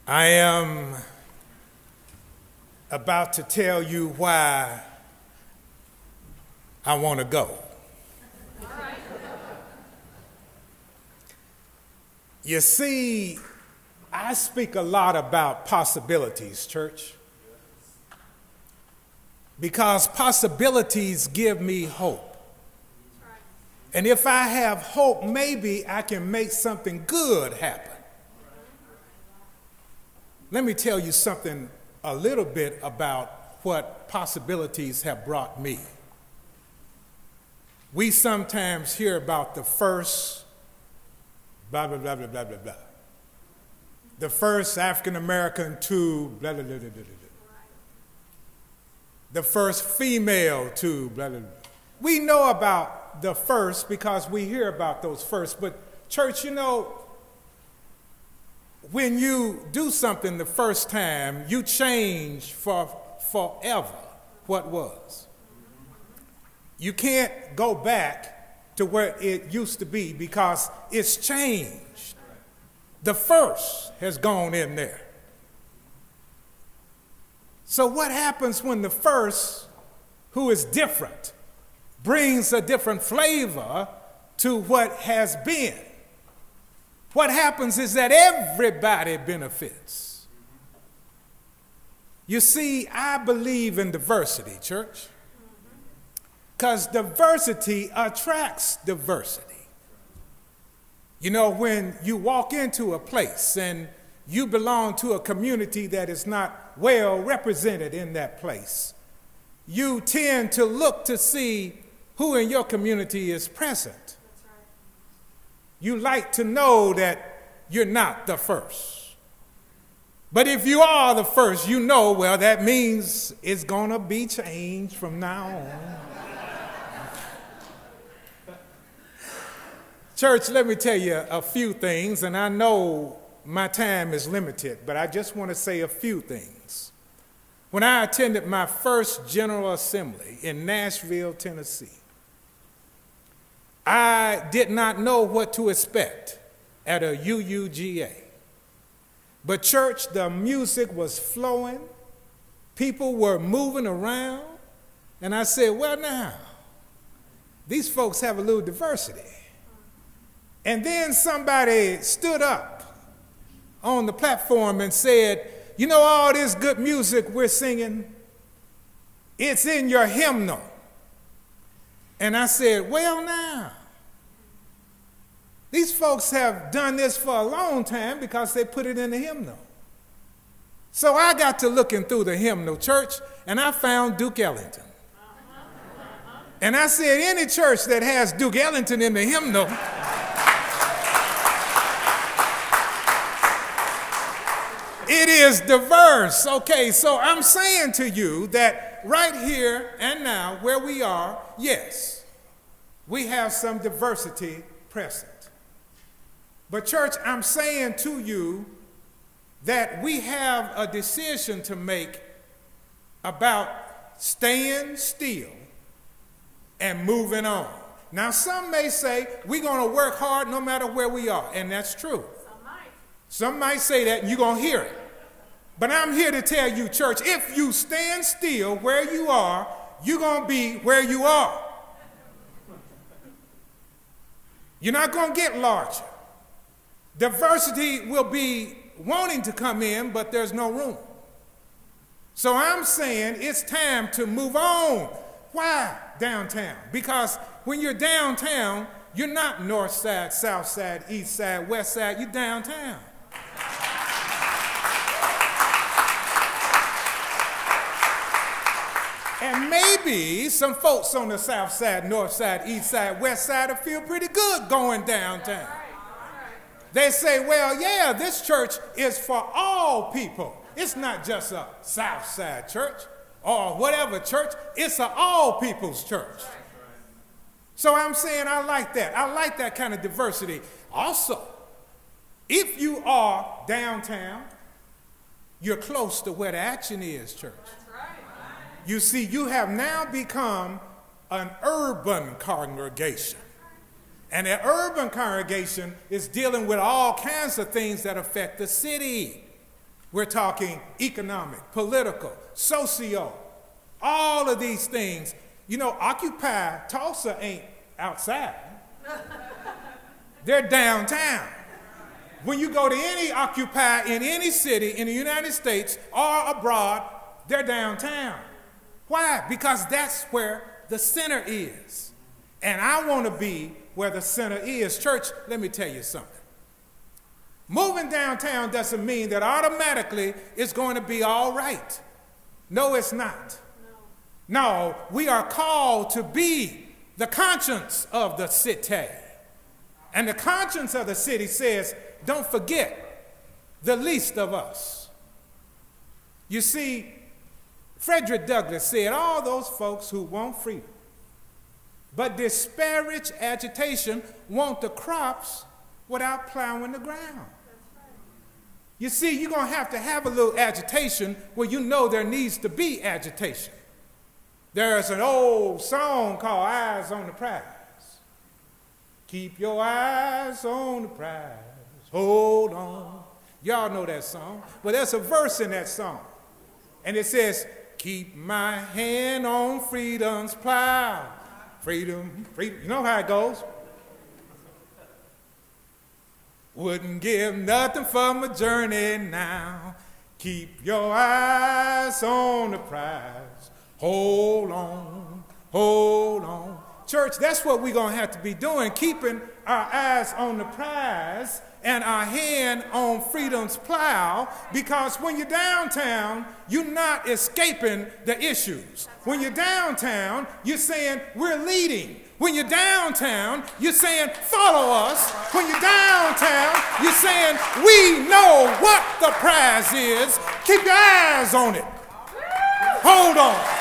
I am about to tell you why I want to go. You see, I speak a lot about possibilities, church, because possibilities give me hope. And if I have hope, maybe I can make something good happen. Let me tell you something a little bit about what possibilities have brought me. We sometimes hear about the first blah, blah, blah, blah, blah, blah, blah. The first African-American to blah, blah, blah, blah, blah, blah. The first female to blah, blah, blah. We know about the first because we hear about those first. But church, you know, when you do something the first time, you change for forever what was. You can't go back to where it used to be because it's changed. The first has gone in there. So what happens when the first, who is different, brings a different flavor to what has been? What happens is that everybody benefits. You see, I believe in diversity, church, because diversity attracts diversity. You know, when you walk into a place and you belong to a community that is not well represented in that place, you tend to look to see who in your community is present. You like to know that you're not the first. But if you are the first, you know, well, that means it's going to be changed from now on. Church, let me tell you a few things, and I know my time is limited, but I just want to say a few things. When I attended my first General Assembly in Nashville, Tennessee, I did not know what to expect at a UUGA. But church, the music was flowing, people were moving around, and I said, well, now, these folks have a little diversity. And then somebody stood up on the platform and said, you know, all this good music we're singing, it's in your hymnal. And I said, well, now, these folks have done this for a long time because they put it in the hymnal. So I got to looking through the hymnal, church, and I found Duke Ellington. And I said, any church that has Duke Ellington in the hymnal, it is diverse. Okay, so I'm saying to you that right here and now, where we are, yes, we have some diversity present. But church, I'm saying to you that we have a decision to make about staying still and moving on. Now, some may say we're going to work hard no matter where we are, and that's true. Some might say that, and you're going to hear it. But I'm here to tell you, church, if you stand still where you are, you're going to be where you are. You're not going to get larger. Diversity will be wanting to come in, but there's no room. So I'm saying it's time to move on. Why downtown? Because when you're downtown, you're not north side, south side, east side, west side, you're downtown. And maybe some folks on the south side, north side, east side, west side will feel pretty good going downtown. They say, well, yeah, this church is for all people. It's not just a south side church or whatever church. It's an all people's church. So I'm saying I like that. I like that kind of diversity. Also, if you are downtown, you're close to where the action is, church. You see, you have now become an urban congregation. And an urban congregation is dealing with all kinds of things that affect the city. We're talking economic, political, socio, all of these things. You know, Occupy Tulsa ain't outside. They're downtown. When you go to any Occupy in any city in the United States or abroad, they're downtown. Why? Because that's where the center is. And I want to be where the center is. Church, let me tell you something. Moving downtown doesn't mean that automatically it's going to be all right. No, it's not. No, we are called to be the conscience of the city. And the conscience of the city says, don't forget the least of us. You see, Frederick Douglass said all those folks who want freedom but disparage agitation want the crops without plowing the ground. You see, you're going to have a little agitation where you know there needs to be agitation. There's an old song called Eyes on the Prize. Keep your eyes on the prize. Hold on. Y'all know that song. But there's a verse in that song. And it says, keep my hand on freedom's plow. Freedom, freedom. You know how it goes. Wouldn't give nothing for my journey now. Keep your eyes on the prize. Hold on, hold on. Church, that's what we're going to have to be doing, keeping our eyes on the prize and our hand on freedom's plow, because when you're downtown, you're not escaping the issues. When you're downtown, you're saying, we're leading. When you're downtown, you're saying, follow us. When you're downtown, you're saying, we know what the prize is. Keep your eyes on it. Hold on.